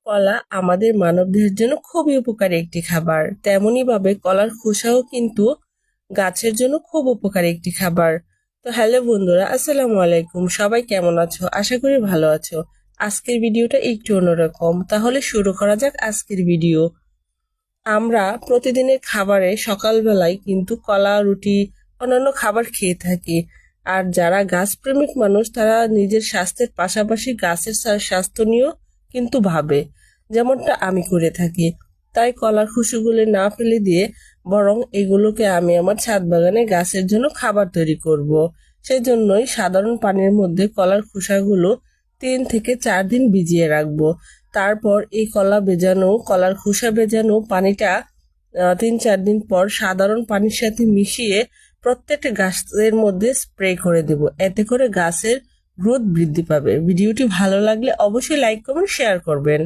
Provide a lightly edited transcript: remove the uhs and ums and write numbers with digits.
কলা আমাদের মানবদেহের জন্য খুবই উপকারী একটি খাবার। তেমনি ভাবে কলার খোসাও কিন্তু গাছের জন্য খুব উপকারী একটি খাবার। তো হ্যালো বন্ধুরা, আসসালামু আলাইকুম। সবাই কেমন আছো? আশা করি ভালো আছো। আজকের ভিডিওটা একটু অন্যরকম, তাহলে শুরু করা যাক আজকের ভিডিও। আমরা প্রতিদিনের খাবারে সকালবেলায় কিন্তু কলা, রুটি, অন্যান্য খাবার খেয়ে থাকি। আর যারা গাছপ্রেমিক মানুষ, তারা নিজের স্বাস্থ্যের পাশাপাশি গাছের স্বাস্থ্য নিয়েও কিন্তু ভাবে, যেমনটা আমি করে থাকি। তাই কলার খোসাগুলো না ফেলে দিয়ে বরং এগুলোকে আমি আমার ছাদ বাগানে গাছের জন্য খাবার তৈরি করব। সেজন্যই সাধারণ পানির মধ্যে কলার খোসাগুলো 3 থেকে 4 দিন ভিজিয়ে রাখবো। তারপর এই কলার খোসা ভেজানো পানিটা 3-4 দিন পর সাধারণ পানির সাথে মিশিয়ে প্রত্যেকটা গাছের মধ্যে স্প্রে করে দেব। এতে করে গাছের গ্রোথ বৃদ্ধি পাবে। ভিডিওটি ভালো লাগলে অবশ্যই লাইক কমেন্ট শেয়ার করবেন।